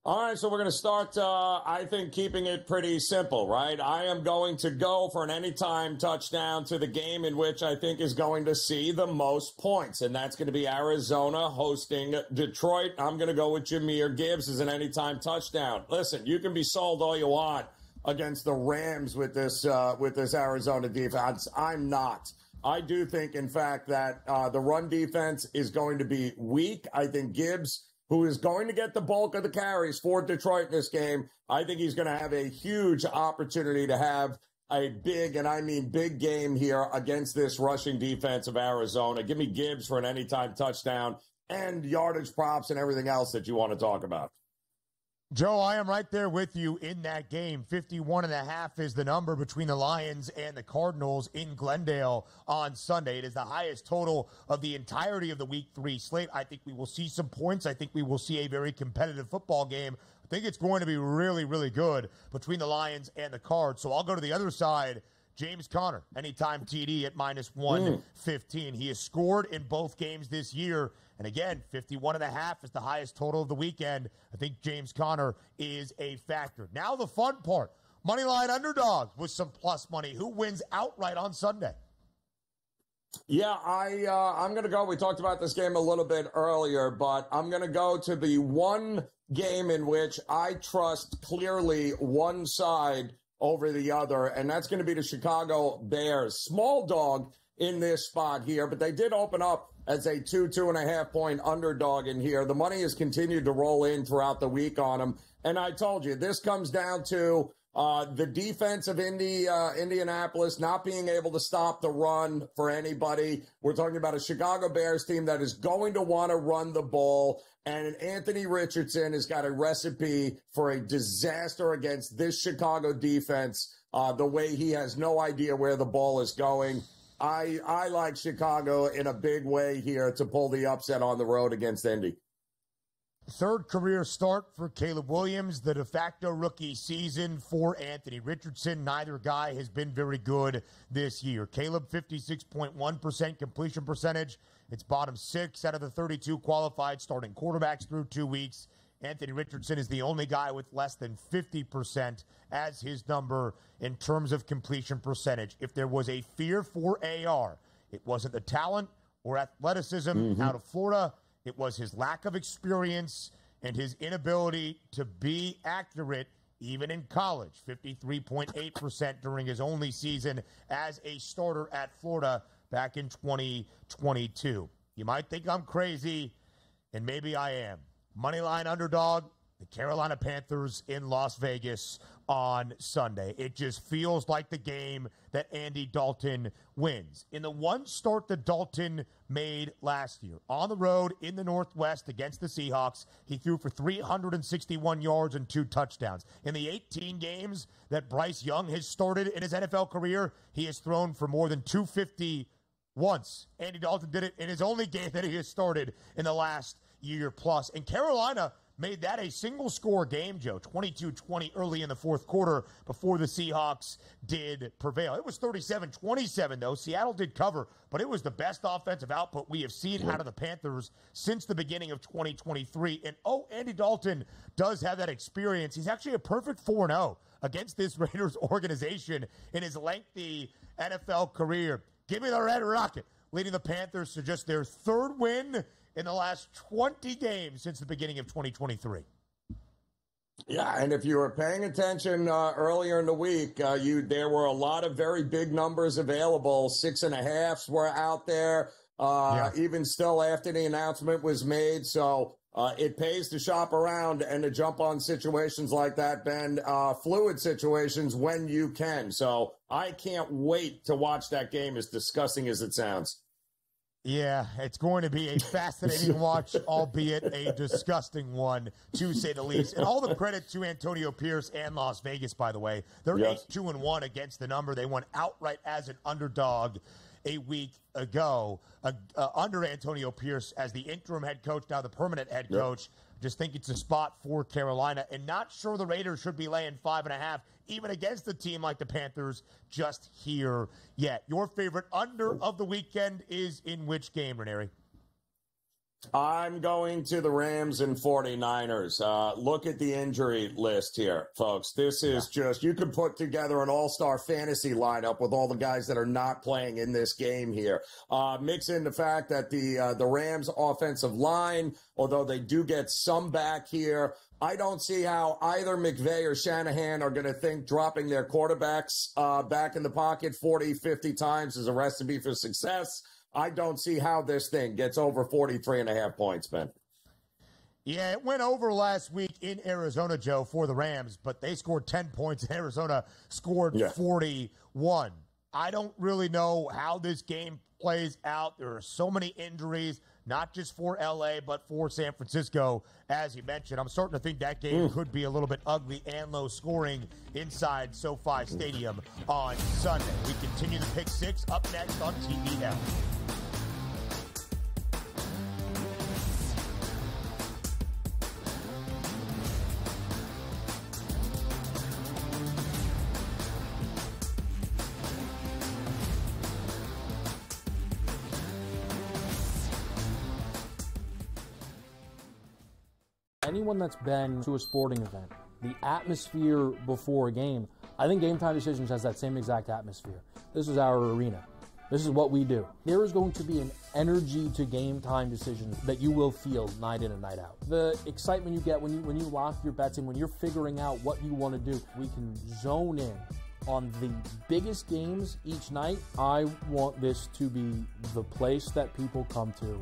S9: All right, so we're going to start, I think, keeping it pretty simple, right? I am going to go for an anytime touchdown to the game in which I think is going to see the most points, and that's going to be Arizona hosting Detroit. I'm going to go with Jahmyr Gibbs as an anytime touchdown. Listen, you can be sold all you want against the Rams with this Arizona defense. I'm not. I do think, in fact, that the run defense is going to be weak. I think Gibbs, who is going to get the bulk of the carries for Detroit in this game, I think he's going to have a huge opportunity to have a big, and I mean big game here against this rushing defense of Arizona. Give me Gibbs for an anytime touchdown and yardage props and everything else that you want to talk about.
S8: Joe, I am right there with you in that game. 51.5 is the number between the Lions and the Cardinals in Glendale on Sunday. It is the highest total of the entirety of the Week 3 slate. I think we will see some points. I think we will see a very competitive football game. I think it's going to be really, really good between the Lions and the Cards. So I'll go to the other side. James Conner, anytime TD at -115. He has scored in both games this year. And again, 51.5 is the highest total of the weekend. I think James Conner is a factor. Now the fun part. Moneyline underdogs with some plus money. Who wins outright on Sunday?
S9: Yeah, I'm going to go. We talked about this game a little bit earlier, but I'm going to go to the one game in which I trust clearly one side over the other, and that's going to be the Chicago Bears. Small dog in this spot here, but they did open up as a 2.5 point underdog in here. The money has continued to roll in throughout the week on them, and I told you, this comes down to the defense of Indianapolis not being able to stop the run for anybody. We're talking about a Chicago Bears team that is going to want to run the ball, and Anthony Richardson has got a recipe for a disaster against this Chicago defense, the way he has no idea where the ball is going. I like Chicago in a big way here to pull the upset on the road against Indy.
S8: Third career start for Caleb Williams, the de facto rookie season for Anthony Richardson. Neither guy has been very good this year. Caleb, 56.1% completion percentage. It's bottom 6 out of the 32 qualified starting quarterbacks through 2 weeks. Anthony Richardson is the only guy with less than 50% as his number in terms of completion percentage. If there was a fear for AR, it wasn't the talent or athleticism out of Florida. It was his lack of experience and his inability to be accurate even in college. 53.8% during his only season as a starter at Florida back in 2022. You might think I'm crazy, and maybe I am. Moneyline underdog, the Carolina Panthers in Las Vegas on Sunday. It just feels like the game that Andy Dalton wins. In the one start that Dalton made last year, on the road in the Northwest against the Seahawks, he threw for 361 yards and 2 touchdowns. In the 18 games that Bryce Young has started in his NFL career, he has thrown for more than 250 once. Andy Dalton did it in his only game that he has started in the last year plus. And Carolina made that a single-score game, Joe, 22-20 early in the fourth quarter before the Seahawks did prevail. It was 37-27, though. Seattle did cover, but it was the best offensive output we have seen out of the Panthers since the beginning of 2023. And, Andy Dalton does have that experience. He's actually a perfect 4-0 against this Raiders organization in his lengthy NFL career. Give me the Red Rocket, leading the Panthers to just their third win in the last 20 games since the beginning of 2023.
S9: Yeah, and if you were paying attention earlier in the week, there were a lot of very big numbers available. 6.5s were out there, even still after the announcement was made. So it pays to shop around and to jump on situations like that, Ben, fluid situations when you can. So I can't wait to watch that game, as disgusting as it sounds.
S8: Yeah, it's going to be a fascinating watch, albeit a disgusting one, to say the least. And all the credit to Antonio Pierce and Las Vegas, by the way. They're 8-2-1 against the number. They won outright as an underdog a week ago under Antonio Pierce as the interim head coach, now the permanent head coach. Just think it's a spot for Carolina, and not sure the Raiders should be laying 5.5, even against a team like the Panthers, just here yet. Your favorite under of the weekend is in which game, Ranieri?
S9: I'm going to the Rams and 49ers. Look at the injury list here, folks. This is just, you could put together an all-star fantasy lineup with all the guys that are not playing in this game here. Mix in the fact that the Rams offensive line, although they do get some back here, I don't see how either McVay or Shanahan are going to think dropping their quarterbacks back in the pocket 40, 50 times is a recipe for success. I don't see how this thing gets over 43.5 points, Ben.
S8: Yeah, it went over last week in Arizona, Joe, for the Rams, but they scored 10 points and Arizona scored 41. I don't really know how this game plays out. There are so many injuries, not just for L.A., but for San Francisco, as you mentioned. I'm starting to think that game could be a little bit ugly and low scoring inside SoFi Stadium on Sunday. We continue the Pick Six up next on TV Now.
S1: Anyone that's been to a sporting event, the atmosphere before a game, I think Game Time Decisions has that same exact atmosphere. This is our arena. This is what we do. There is going to be an energy to Game Time Decisions that you will feel night in and night out. The excitement you get when you lock your bets in, when you're figuring out what you want to do, we can zone in on the biggest games each night. I want this to be the place that people come to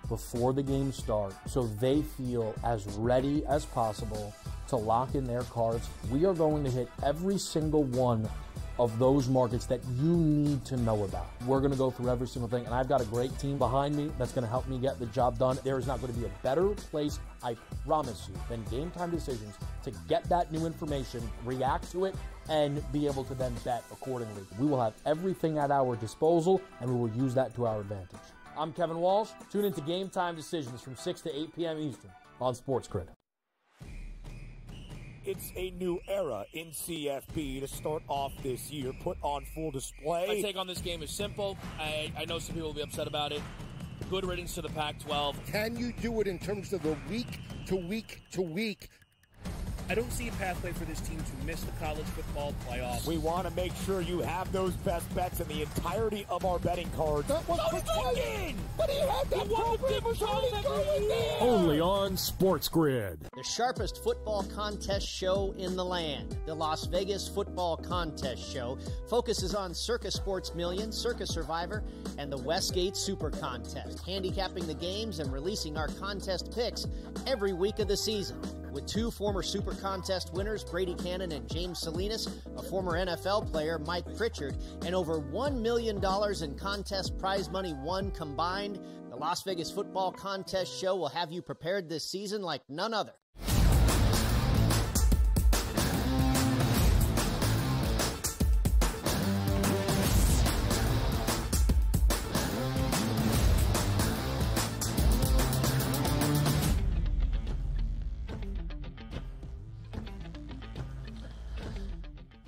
S1: before the games start so they feel as ready as possible to lock in their cards. We are going to hit every single one of those markets that you need to know about. We're going to go through every single thing, and I've got a great team behind me that's going to help me get the job done. There is not going to be a better place, I promise you, than Game Time Decisions to get that new information, react to it, and be able to then bet accordingly. We will have everything at our disposal, and we will use that to our advantage. I'm Kevin Walsh. Tune into Game Time Decisions from 6 to 8 p.m. Eastern on SportsGrid.
S2: It's a new era in CFB to start off this year, put on full display.
S3: My take on this game is simple. I know some people will be upset about it. Good riddance to the Pac-12.
S4: Can you do it in terms of the week-to-week-to-week?
S5: I don't see a pathway for this team to miss the college football playoffs.
S2: We want to make sure you have those best bets in the entirety of our betting cards. That was thinking! But he had that
S6: Only on SportsGrid.
S7: The sharpest football contest show in the land, the Las Vegas Football Contest Show, focuses on Circa Sports Million, Circa Survivor, and the Westgate Super Contest, handicapping the games and releasing our contest picks every week of the season. With two former Super Contest winners, Brady Cannon and James Salinas, a former NFL player, Mike Pritchard, and over $1 million in contest prize money won combined, the Las Vegas Football Contest Show will have you prepared this season like none other.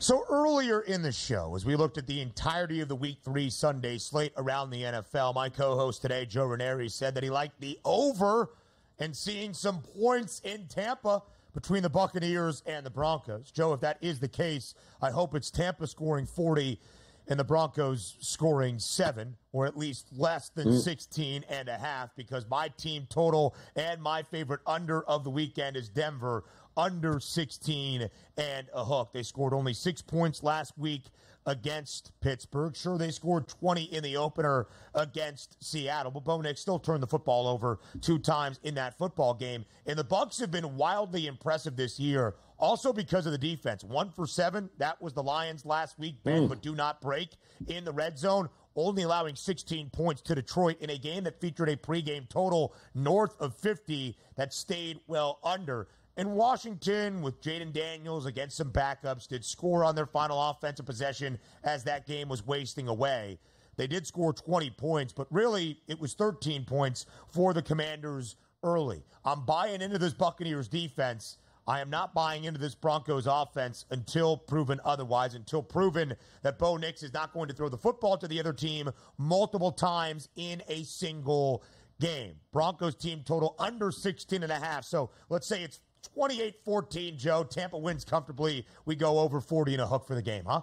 S8: So earlier in the show, as we looked at the entirety of the Week 3 Sunday slate around the NFL, my co-host today, Joe Ranieri, said that he liked the over and seeing some points in Tampa between the Buccaneers and the Broncos. Joe, if that is the case, I hope it's Tampa scoring 40 and the Broncos scoring 7, or at least less than 16 and a half, because my team total and my favorite under of the weekend is Denver, under 16 and a hook. They scored only 6 points last week against Pittsburgh. Sure, they scored 20 in the opener against Seattle, but Bo Nix still turned the football over 2 times in that football game. And the Bucs have been wildly impressive this year, also because of the defense. 1 for 7, that was the Lions last week. Bend but do not break in the red zone, only allowing 16 points to Detroit in a game that featured a pregame total north of 50 that stayed well under. And Washington, with Jaden Daniels against some backups, did score on their final offensive possession as that game was wasting away. They did score 20 points, but really it was 13 points for the Commanders early. I'm buying into this Buccaneers defense. I am not buying into this Broncos offense until proven otherwise, until proven that Bo Nix is not going to throw the football to the other team multiple times in a single game. Broncos team total under 16.5. So let's say it's 28-14, Joe. Tampa wins comfortably. We go over 40 and a hook for the game, huh?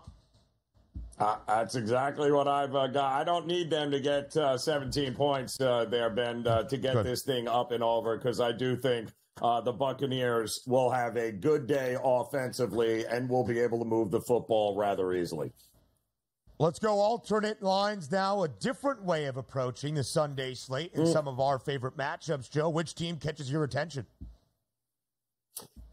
S9: That's exactly what I've got. I don't need them to get 17 points there, Ben, to get this thing up and over, because I do think the Buccaneers will have a good day offensively and will be able to move the football rather easily.
S8: Let's go alternate lines now, a different way of approaching the Sunday slate and some of our favorite matchups. Joe, which team catches your attention?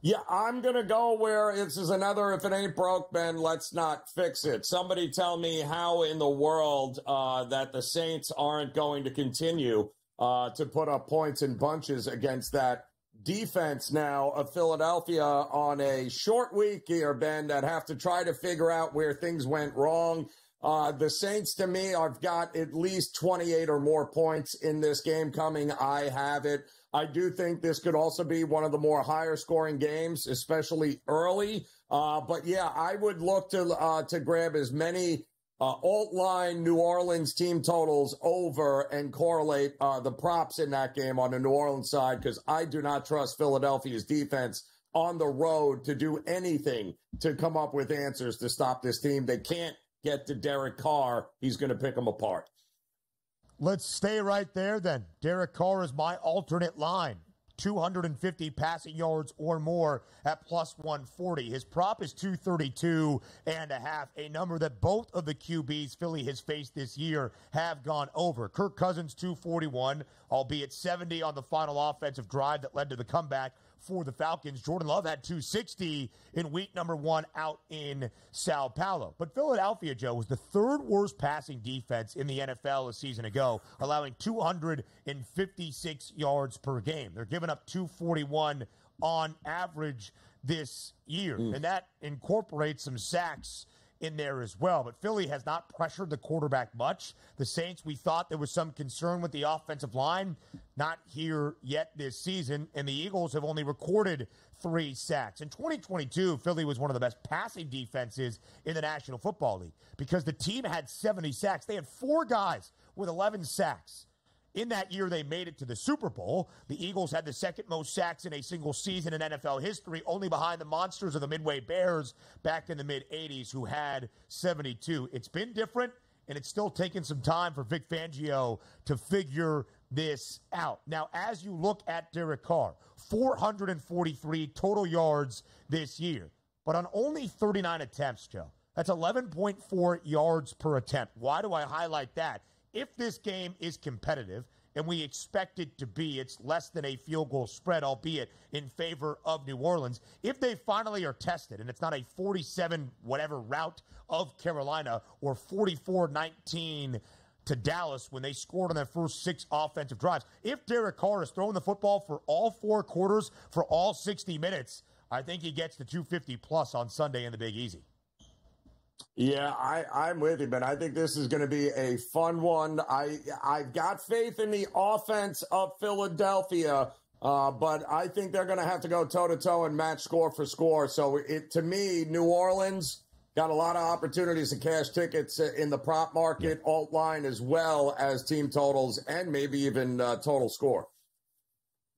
S9: Yeah, I'm going to go where this is another, if it ain't broke, Ben, let's not fix it. Somebody tell me how in the world that the Saints aren't going to continue to put up points in bunches against that defense now of Philadelphia on a short week here, Ben, that have to try to figure out where things went wrong. The Saints, to me, I've got at least 28 or more points in this game coming. I have it. I do think this could also be one of the more higher scoring games, especially early. But yeah, I would look to grab as many alt line New Orleans team totals over and correlate the props in that game on the New Orleans side, because I do not trust Philadelphia's defense on the road to do anything to come up with answers to stop this team. They can't get to Derek Carr. He's going to pick them apart.
S8: Let's stay right there then. Derek Carr is my alternate line. 250 passing yards or more at plus 140. His prop is 232.5, a number that both of the QBs Philly has faced this year have gone over. Kirk Cousins, 241, albeit 70 on the final offensive drive that led to the comeback for the Falcons. Jordan Love had 260 in week number 1 out in Sao Paulo. But Philadelphia, Joe, was the 3rd worst passing defense in the NFL a season ago, allowing 256 yards per game. They're giving up 241 on average this year, and that incorporates some sacks in there as well. But Philly has not pressured the quarterback much. The Saints, we thought there was some concern with the offensive line, not here yet this season, and the Eagles have only recorded 3 sacks. In 2022, Philly was one of the best passing defenses in the National Football League because the team had 70 sacks. They had 4 guys with 11 sacks. In that year, they made it to the Super Bowl. The Eagles had the 2nd most sacks in a single season in NFL history, only behind the monsters of the Midway Bears back in the mid-'80s, who had 72. It's been different, and it's still taking some time for Vic Fangio to figure this out. Now, as you look at Derek Carr, 443 total yards this year, but on only 39 attempts, Joe. That's 11.4 yards per attempt. Why do I highlight that? If this game is competitive, and we expect it to be, it's less than a field goal spread, albeit in favor of New Orleans. If they finally are tested, and it's not a 47-whatever rout of Carolina or 44-19 to Dallas when they scored on their first 6 offensive drives, if Derek Carr is throwing the football for all 4 quarters for all 60 minutes, I think he gets to 250-plus on Sunday in the Big Easy.
S9: Yeah, I'm with you, but I think this is going to be a fun one. I've got faith in the offense of Philadelphia, but I think they're going to have to go toe-to-toe and match score for score. So, to me, New Orleans, Got a lot of opportunities to cash tickets in the prop market, alt line, as well as team totals and maybe even total score.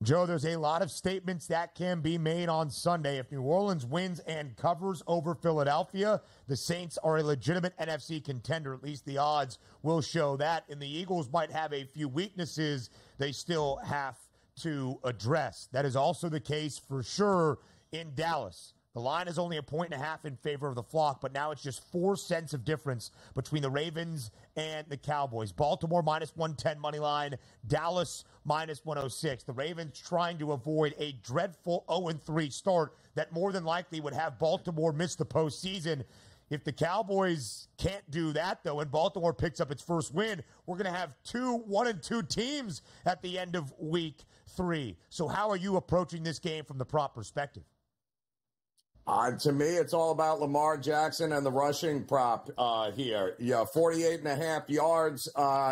S8: Joe, there's a lot of statements that can be made on Sunday. If New Orleans wins and covers over Philadelphia, the Saints are a legitimate NFC contender. At least the odds will show that. And the Eagles might have a few weaknesses they still have to address. That is also the case for sure in Dallas. The line is only 1.5 in favor of the flock, but now it's just 4 cents of difference between the Ravens and the Cowboys. Baltimore minus 110 money line, Dallas minus 106. The Ravens trying to avoid a dreadful 0-3 start that more than likely would have Baltimore miss the postseason. If the Cowboys can't do that, though, and Baltimore picks up its first win, we're going to have 2 1-2 teams at the end of week 3. So how are you approaching this game from the prop perspective?
S9: To me, it's all about Lamar Jackson and the rushing prop here. 48.5 yards.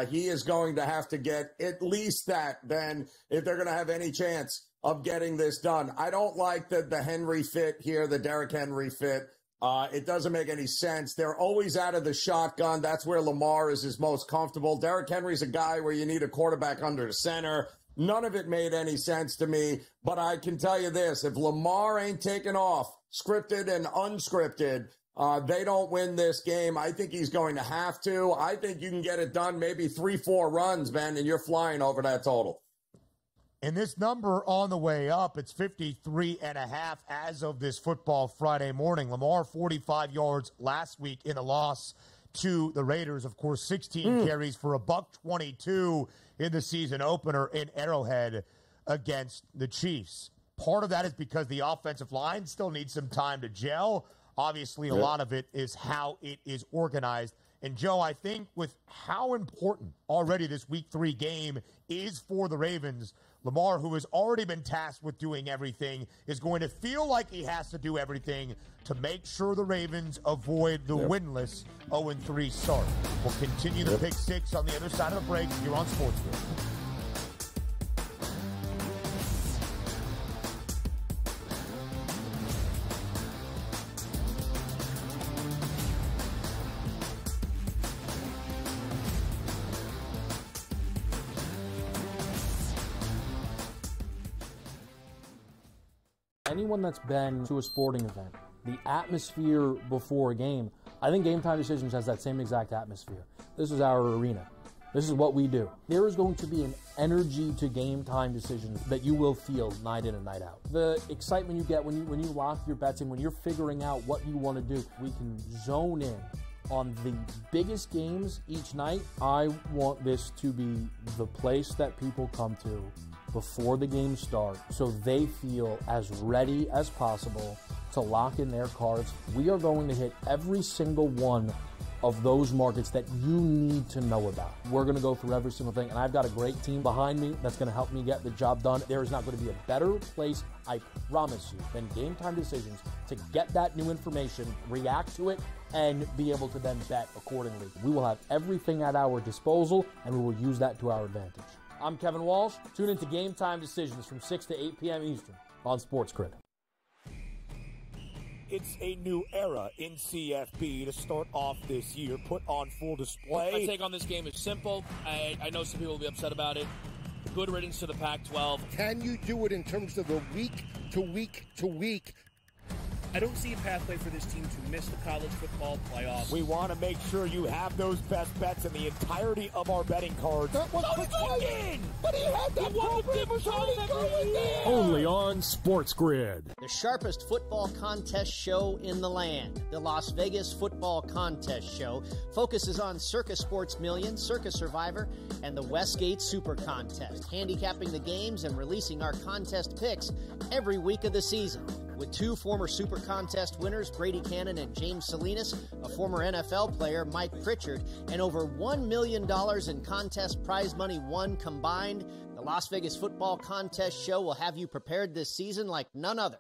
S9: He is going to have to get at least that, then, if they're going to have any chance of getting this done. I don't like the Henry fit here, the Derrick Henry fit. It doesn't make any sense. They're always out of the shotgun. That's where Lamar is his most comfortable. Derrick Henry's a guy where you need a quarterback under the center. None of it made any sense to me, but I can tell you this. If Lamar ain't taking off, scripted and unscripted, they don't win this game. I think he's going to have to. I think you can get it done maybe 3-4 runs, Ben, and you're flying over that total.
S8: And this number on the way up, it's 53.5 as of this football Friday morning. Lamar, 45 yards last week in a loss to the Raiders. Of course, 16 carries for $122 in the season opener in Arrowhead against the Chiefs. Part of that is because the offensive line still needs some time to gel. Obviously, a lot of it is how it is organized. And, Joe, I think with how important already this Week 3 game is for the Ravens, Lamar, who has already been tasked with doing everything, is going to feel like he has to do everything to make sure the Ravens avoid the winless 0-3 start. We'll continue the Pick 6 on the other side of the break here on SportsGrid.
S1: Anyone that's been to a sporting event, the atmosphere before a game, I think Game Time Decisions has that same exact atmosphere. This is our arena. This is what we do. There is going to be an energy to Game Time Decisions that you will feel night in and night out. The excitement you get when you lock your bets in, when you're figuring out what you want to do, we can zone in on the biggest games each night. I want this to be the place that people come to before the games start so they feel as ready as possible to lock in their cards. We are going to hit every single one of those markets that you need to know about. We're going to go through every single thing, and I've got a great team behind me that's going to help me get the job done. There is not going to be a better place, I promise you, than Game Time Decisions to get that new information, react to it, and be able to then bet accordingly. We will have everything at our disposal, and we will use that to our advantage. I'm Kevin Walsh. Tune into Game Time Decisions from 6 to 8 p.m. Eastern on SportsGrid.
S2: It's a new era in CFB to start off this year, put on full display.
S3: My take on this game is simple. I know some people will be upset about it. Good riddance to the Pac-12.
S4: Can you do it in terms of a week-to-week-to-week?
S5: I don't see a pathway for this team to miss the college football playoffs.
S2: We want to make sure you have those best bets in the entirety of our betting cards. That was again! But he had that
S6: Only on SportsGrid.
S7: The sharpest football contest show in the land, the Las Vegas Football Contest Show, focuses on Circus Sports Million, Circus Survivor, and the Westgate Super Contest, handicapping the games and releasing our contest picks every week of the season. With 2 former Super Contest winners, Brady Cannon and James Salinas, a former NFL player, Mike Pritchard, and over $1 million in contest prize money won combined, the Las Vegas Football Contest Show will have you prepared this season like none other.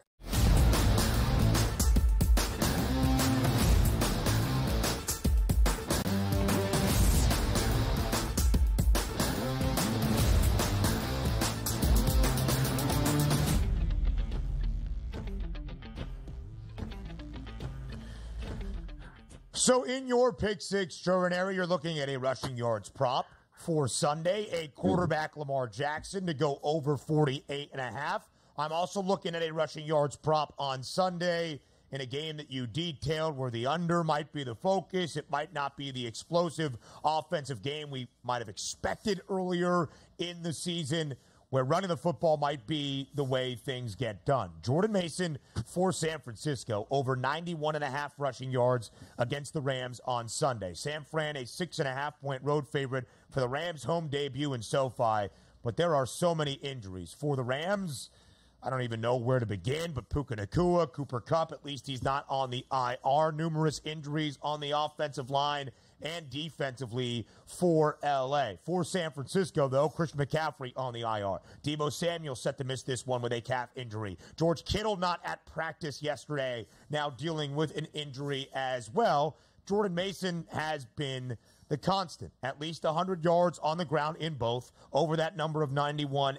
S8: So in your pick six, Jordan, you're looking at a rushing yards prop for Sunday, a quarterback Lamar Jackson to go over 48.5. I'm also looking at a rushing yards prop on Sunday in a game that you detailed where the under might be the focus. It might not be the explosive offensive game we might have expected earlier in the season, where running the football might be the way things get done. Jordan Mason for San Francisco, over 91.5 rushing yards against the Rams on Sunday. San Fran, a 6.5-point road favorite for the Rams' home debut in SoFi. But there are so many injuries. For the Rams, I don't even know where to begin, but Puka Nacua, Cooper Kupp, at least he's not on the IR. Numerous injuries on the offensive line and defensively for L.A. For San Francisco, though, Christian McCaffrey on the IR. Deebo Samuel set to miss this one with a calf injury. George Kittle not at practice yesterday, now dealing with an injury as well. Jordan Mason has been the constant, at least 100 yards on the ground in both, over that number of 91.5,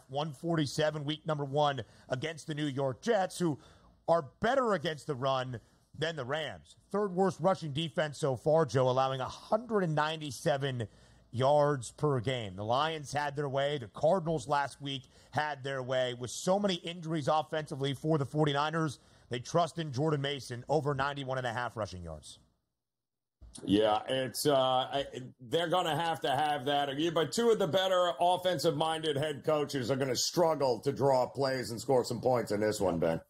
S8: 147 week number one against the New York Jets, who are better against the run than the Rams. Third worst rushing defense so far, Joe, allowing 197 yards per game. The Lions had their way. The Cardinals last week had their way. With so many injuries offensively for the 49ers, they trust in Jordan Mason over 91.5 rushing yards.
S9: Yeah, it's they're going to have that. But two of the better offensive-minded head coaches are going to struggle to draw plays and score some points in this one, Ben.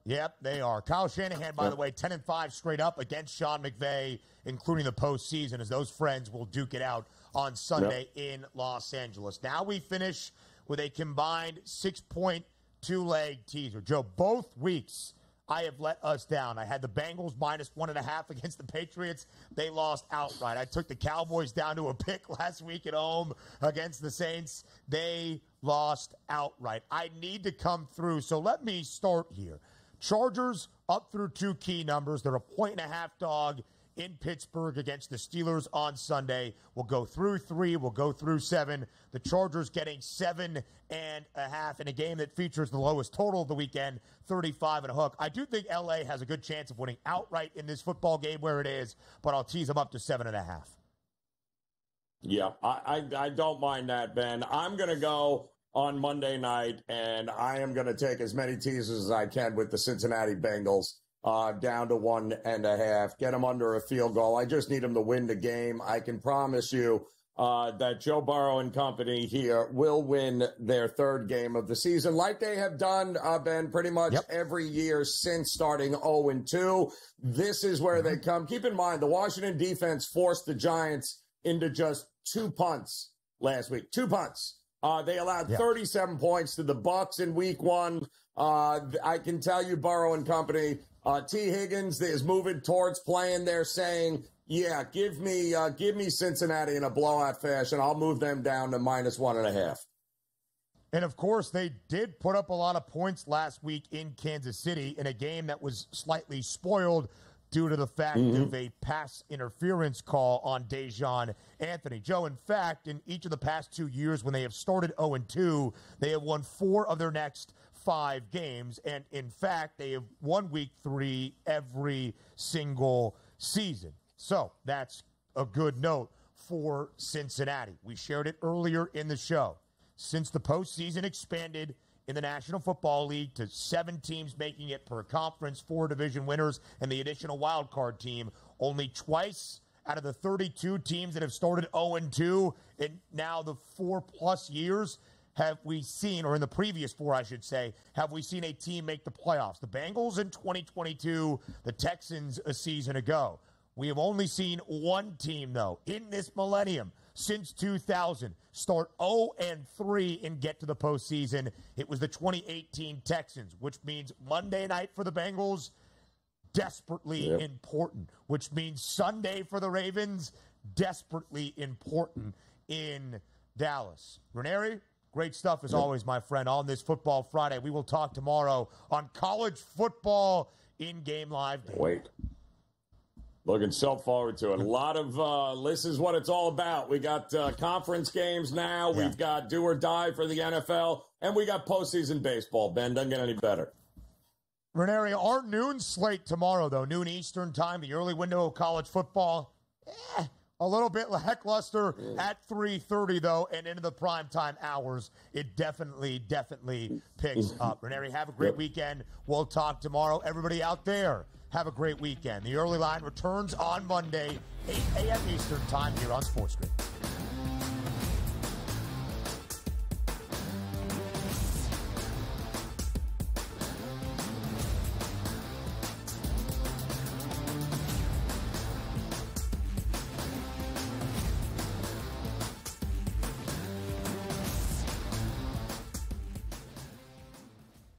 S8: Yep, they are. Kyle Shanahan, by the way, 10-5 straight up against Sean McVay, including the postseason, as those friends will duke it out on Sunday in Los Angeles. Now we finish with a combined 6-point two-leg teaser. Joe, both weeks I have let us down. I had the Bengals minus 1.5 against the Patriots. They lost outright. I took the Cowboys down to a pick last week at home against the Saints. They lost outright. I need to come through, so let me start here. Chargers up through two key numbers. They're a 1.5 dog in Pittsburgh against the Steelers on Sunday. We'll go through 3. We'll go through 7. The Chargers getting 7.5 in a game that features the lowest total of the weekend, 35 and a hook. I do think L.A. has a good chance of winning outright in this football game where it is, but I'll tease them up to 7.5.
S9: Yeah, I don't mind that, Ben. I'm going to go on Monday night, and I am going to take as many teasers as I can with the Cincinnati Bengals down to 1.5. Get them under a field goal. I just need them to win the game. I can promise you that Joe Burrow and company here will win their third game of the season, like they have done, Ben, pretty much every year since starting 0-2. This is where they come. Keep in mind, the Washington defense forced the Giants into just 2 punts last week. 2 punts. They allowed 37 points to the Bucs in week 1. I can tell you, Burrow and company, T. Higgins is moving towards playing. They're saying, yeah, give me Cincinnati in a blowout fashion. I'll move them down to minus 1.5.
S8: And, of course, they did put up a lot of points last week in Kansas City in a game that was slightly spoiled due to the fact of a pass interference call on Dejon Anthony. Joe, in fact, in each of the past 2 years when they have started 0-2, they have won 4 of their next 5 games. And, in fact, they have won week 3 every single season. So that's a good note for Cincinnati. We shared it earlier in the show. Since the postseason expanded in the National Football League to 7 teams making it per conference, 4 division winners, and the additional wild card team, only twice out of the 32 teams that have started 0-2 in now the 4+ years have we seen, or in the previous 4, I should say, have we seen a team make the playoffs. The Bengals in 2022, the Texans a season ago. We have only seen one team, though, in this millennium since 2000 start 0-3 and get to the postseason. It was the 2018 Texans, which means Monday night for the Bengals, desperately important, which means Sunday for the Ravens, desperately important in Dallas. Ranieri, great stuff as always, my friend, on this Football Friday. We will talk tomorrow on college football in-game live.
S9: Wait. Looking so forward to it. A lot of this is what it's all about. We got conference games now. We've got do or die for the NFL. And we got postseason baseball. Ben, doesn't get any better.
S8: Ranieri, our noon slate tomorrow, though, noon Eastern time, the early window of college football, a little bit lackluster at 3:30, though, and into the primetime hours, it definitely picks up. Ranieri, have a great weekend. We'll talk tomorrow. Everybody out there, have a great weekend. The early line returns on Monday, 8 a.m. Eastern time here on SportsGrid.